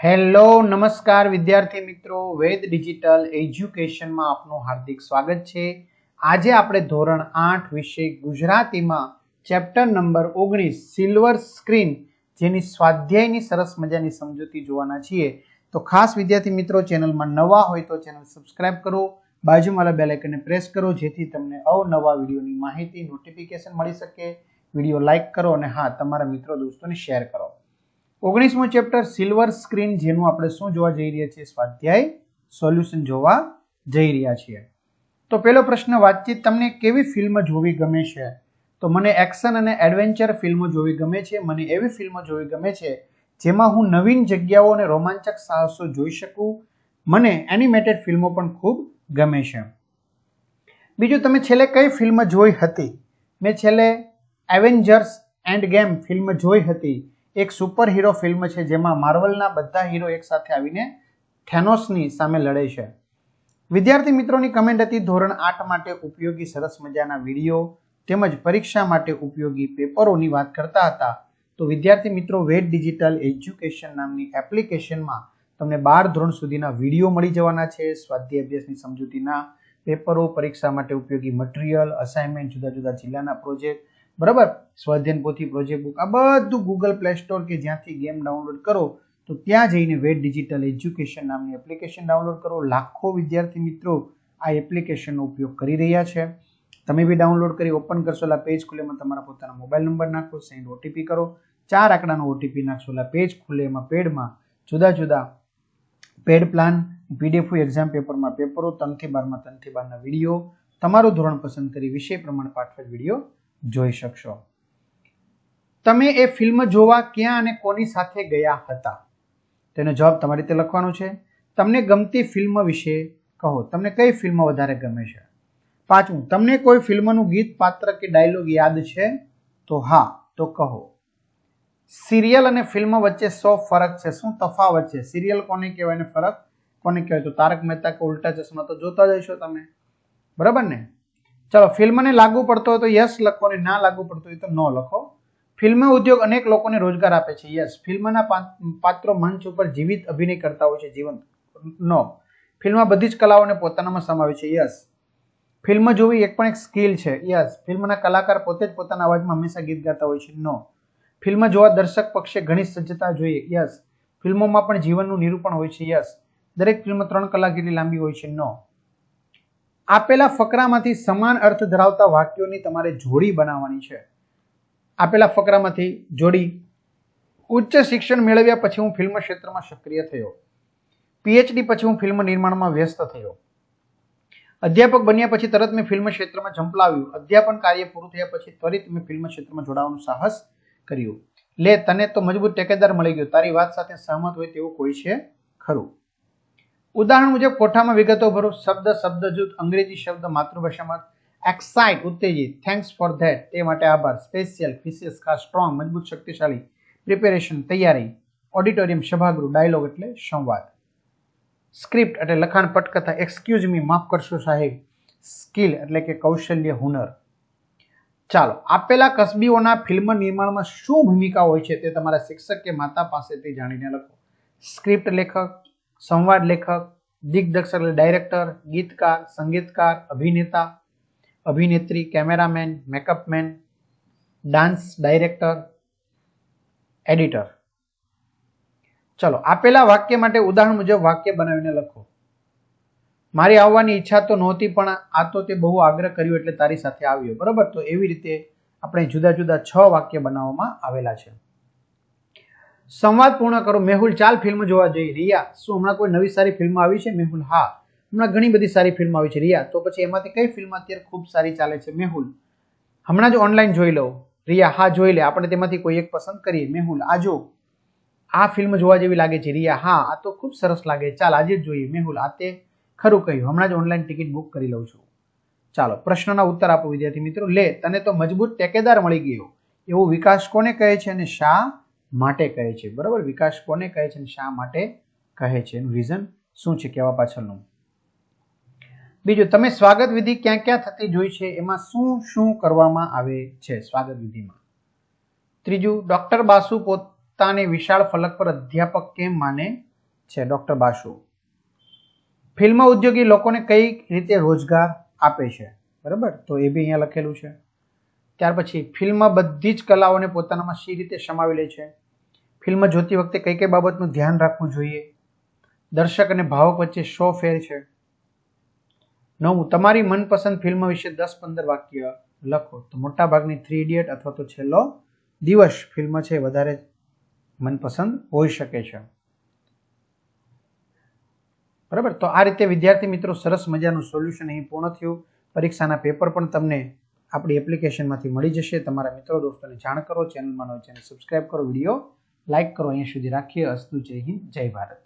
Hello નમસ્કાર વિદ્યાર્થી મિત્રો, વેદ ડિજિટલ એજ્યુકેશનમાં આપનું હાર્દિક સ્વાગત છે। આજે આપણે ધોરણ 8 વિષય ગુજરાતીમાં ચેપ્ટર નંબર 19 સિલ્વર સ્ક્રીન જેની સ્વાધ્યાયની સરસ મજાની સમજૂતી જોવાના છીએ। તો ખાસ વિદ્યાર્થી મિત્રો, ચેનલમાં નવા હોય તો ચેનલ સબસ્ક્રાઇબ કરો, બાજુમાં બેલ આઇકનને પ્રેસ કરો જેથી તમને અવનવા વિડીયોની માહિતી નોટિફિકેશન મળી શકે। વિડીયો લાઈક કરો અને હા, તમારા મિત્રો દોસ્તોને શેર કરો। 19મો ચેપ્ટર સિલ્વર સ્ક્રીન જેનું આપણે શું જોવા જઈ રહ્યા છીએ? સ્વાધ્યાય સોલ્યુશન જોવા જઈ રહ્યા છીએ। તો પહેલો પ્રશ્ન, વાતચીત, તમને કેવી ફિલ્મ જોવી ગમે છે? તો મને એક્શન અને એડવેન્ચર ફિલ્મો જોવી ગમે છે। મને એવી ફિલ્મો જોવી ગમે છે જેમાં હું નવીન જગ્યાઓ અને રોમાંચક સાહસો જોઈ શકું। મને એનિમેટેડ ફિલ્મો પણ ખૂબ ગમે છે। બીજું, તમે છેલ્લે કઈ ફિલ્મ જોઈ હતી? મેં છેલ્લે એવેન્જર્સ એન્ડ ગેમ ફિલ્મ જોઈ હતી। એક સુપર હીરો ફિલ્મ છે જેમાં માર્વલના બધા હીરો એક સાથે આવીને થેનોસની સામે લડે છે। વિદ્યાર્થી મિત્રોની કમેન્ટ હતી, ધોરણ 8 માટે ઉપયોગી સરસ મજાના વિડીયો તેમજ પરીક્ષા માટે ઉપયોગી પેપરોની વાત કરતા હતા। તો વિદ્યાર્થી મિત્રો, વેદ ડિજિટલ એજ્યુકેશન નામની એપ્લિકેશનમાં તમને 12 ધોરણ સુધીના વિડીયો મળી જવાના છે। સ્વાધ્યાય અભ્યાસની સમજૂતીના પેપરો, પરીક્ષા માટે ઉપયોગી મટીરિયલ, અસાઇનમેન્ટ, જુદા જુદા જિલ્લાના પ્રોજેક્ટ, બરાબર, સ્વાધ્યાયન પોથી, પ્રોજેક્ટ બુક, આ બધું ગૂગલ પ્લે સ્ટોર કે જ્યાંથી ગેમ ડાઉનલોડ કરો તો ત્યાં જઈને વેદ ડિજિટલ એજ્યુકેશન નામની એપ્લિકેશન ડાઉનલોડ કરો। લાખો વિદ્યાર્થી મિત્રો આ એપ્લિકેશનનો ઉપયોગ કરી રહ્યા છે। તમે બી ડાઉનલોડ કરી ઓપન કરશો, એટલે પેજ ખુલે, એમાં તમારા પોતાના મોબાઈલ નંબર નાખો, સેન્ડ ઓટીપી કરો, 4 આંકડાનો ઓટીપી નાખશો, એટલે પેજ ખુલે, એમાં પેડમાં જુદા જુદા પેડ પ્લાન, પીડીએફ, એક્ઝામ પેપરમાં પેપરો, 3 થી 12માં 3 થી 12ના વિડીયો, તમારું ધોરણ પસંદ કરી વિષય પ્રમાણે પાઠવેલ વિડીયો જોઈ શકશો। તમે એ ફિલ્મ જોવા ક્યાં અને કોની સાથે ગયા હતા? તેનો જવાબ તમારી રીતે લખવાનો છે। તમને ગમતી ફિલ્મ વિશે કહો, તમને કઈ ફિલ્મ વધારે ગમે છે? 5મું, તમને કોઈ ફિલ્મનું ગીત, પાત્ર કે ડાયલોગ યાદ છે? તો હા, તો કહો। સિરિયલ અને ફિલ્મ વચ્ચે 100 ફરક છે, શું તફાવત છે? સિરિયલ કોને કહેવાય અને ફરક કોને કહેવાય? તો તારક મહેતા કા ઉલ્ટા ચશ્મા તો જોતા જ હશો તમે, બરાબર ને? ચલો, ફિલ્મને લાગુ પડતો હોય તો યસ લખો અને ના લાગુ પડતો હોય તો નો લખો। ફિલ્મ ઉદ્યોગ અનેક લોકોને રોજગાર આપે છે, યસ। ફિલ્મના પાત્રો મંચ ઉપર જીવિત અભિનય કરતા હોય છે, જીવંત, નો। ફિલ્મમાં બધી જ કલાઓને પોતાનામાં સમાવે છે, યસ। ફિલ્મ જોવી એક પણ એક સ્કિલ છે, યસ। ફિલ્મના કલાકાર પોતે જ પોતાના અવાજમાં હંમેશા ગીત ગાતા હોય છે, નો। ફિલ્મ જોવા દર્શક પક્ષે ઘણી સજ્જતા જોઈએ, યસ। ફિલ્મોમાં પણ જીવનનું નિરૂપણ હોય છે, યસ। દરેક ફિલ્મ 3 કલાક જેટલી લાંબી હોય છે, નો। આપેલા ફકરામાંથી સમાન અર્થ ધરાવતા વાક્યોની તમારે જોડી બનાવવાની છે। આપેલા ફકરામાંથી જોડી, ઉચ્ચ શિક્ષણ મેળવ્યા પછી હું ફિલ્મ ક્ષેત્રમાં સક્રિય થયો। પીએચડી પછી હું ફિલ્મ નિર્માણમાં વ્યસ્ત થયો। અધ્યાપક બન્યા પછી તરત મેં ફિલ્મ ક્ષેત્રમાં ઝંપલાવ્યું। અધ્યાપન કાર્ય પૂરું થયા પછી ત્વરિત મેં ફિલ્મ ક્ષેત્રમાં જોડાવાનું સાહસ કર્યું। લે, તને તો મજબૂત ટેકેદાર મળી ગયો। તારી વાત સાથે સહમત હોય તેવું કોઈ છે ખરું? ઉદાહરણ મુજબ કોઠામાં વિગતો ભરો। શબ્દ, શબ્દ જૂથ, અંગ્રેજી શબ્દ, માતૃભાષામાં, એક્સાઇટ, ઉત્તેજિત, થેન્ક્સ ફોર ધેટ, તે માટે આભાર, સ્પેશિયલ, વિશેષ, ખાસ, સ્ટ્રોંગ, મજબૂત, શક્તિશાળી, પ્રિપેરેશન, તૈયારી, ઓડિટોરિયમ, સભાગૃહ, ડાયલોગ એટલે સંવાદ, સ્ક્રિપ્ટ એટલે લખાણ, પટકથા, એક્સક્યુઝ મી, માફ કરશો સાહેબ, સ્કિલ એટલે કે કૌશલ્ય, હુનર। ચાલો, આપેલા કસબીઓના ફિલ્મ નિર્માણમાં શું ભૂમિકા હોય છે તે તમારા શિક્ષક કે માતા પાસેથી જાણીને લખો। સ્ક્રિપ્ટ લેખક, સંવાદ લેખક, દિગ્દર્શક એટલે ડાયરેક્ટર, ગીતકાર, સંગીતકાર, અભિનેતા, અભિનેત્રી, કેમેરામેન, મેકઅપમેન, ડાન્સ ડાયરેક્ટર, એડિટર। ચલો, આપેલા વાક્ય માટે ઉદાહરણ મુજબ વાક્ય બનાવીને લખો। મારી આવવાની ઈચ્છા તો નહોતી પણ આ તો તે બહુ આગ્રહ કર્યો એટલે તારી સાથે આવ્યો, બરાબર? તો એવી રીતે આપણે જુદા જુદા 6 વાક્ય બનાવવામાં આવેલા છે। સંવાદ પૂર્ણ કરો। મેહુલ, ચાલ ફિલ્મ જોવા જઈએ। રિયા, શું હમણાં કોઈ નવી સારી ફિલ્મ આવી છે? મેહુલ, હા, હમણાં ઘણી બધી સારી ફિલ્મ આવી છે। રિયા, તો પછી એમાંથી કઈ ફિલ્મ અત્યારે ખૂબ સારી ચાલે છે? મેહુલ, હમણાં જ ઓનલાઈન જોઈ લો। રિયા, હા, જોઈ લે, આપણે તેમાંથી કોઈ એક પસંદ કરીએ। મેહુલ, આ જો, આ ફિલ્મ જોવા જેવી લાગે છે। રિયા, હા, આ તો ખૂબ સરસ લાગે, ચાલ આજે જ જોઈએ। મેહુલ, આ તે ખરું કહ્યું, હમણાં જ ઓનલાઈન ટિકિટ બુક કરી લઉં છું। ચાલો, પ્રશ્નના ઉત્તર આપો વિદ્યાર્થી મિત્રો। લે, તને તો મજબૂત ટેકેદાર મળી ગયો, એવું વિકાસ કોને કહે છે અને શા માટે કહે છે? બરાબર, વિકાસ કોને કહે છે અને શા માટે કહે છે? એનું રીઝન શું છે કહેવા પાછળનું? બીજું, તમે સ્વાગત વિધિ ક્યાં ક્યાં થતી જોઈ છે? એમાં શું શું કરવામાં આવે છે સ્વાગત વિધિમાં? ત્રીજું, ડોક્ટર બાસુ પોતાને વિશાળ ફલક પર અધ્યાપક કેમ માને છે ડોક્ટર બાસુ. ફિલ્મ ઉદ્યોગી લોકોને કઈ રીતે રોજગાર આપે છે, બરાબર, તો એ બી અહીંયા લખેલું છે. ત્યાર પછી ફિલ્મ બધી જ કલાઓને પોતાનામાં સી રીતે સમાવી લે છે. ફિલ્મ જોતી વખતે કઈ કઈ બાબતનું ધ્યાન રાખવું જોઈએ. દર્શક અને ભાવક વચ્ચે શો ફેર છે. 9, તમારી મનપસંદ ફિલ્મ વિશે 10-15 વાક્ય લખો. તો મોટા ભાગની 3 ઇડિયટ અથવા તો છેલ્લો દિવસ ફિલ્મ છે વધારે મનપસંદ હોઈ શકે છે. બરાબર, તો આ રીતે વિદ્યાર્થી મિત્રો સરસ મજાનું સોલ્યુશન અહીં પૂર્ણ થયું. પરીક્ષાના પેપર પણ તમને આપણી એપ્લિકેશનમાંથી મળી જશે. તમારા મિત્રો દોસ્તોને જાણ કરો. ચેનલમાં નવો ચેનલ સબસ્ક્રાઇબ કરો. વિડીયો લાઇક કરો. અહીંયા સુધી રાખીએ. અસ્તુ. જય હિન્દ, જય ભારત.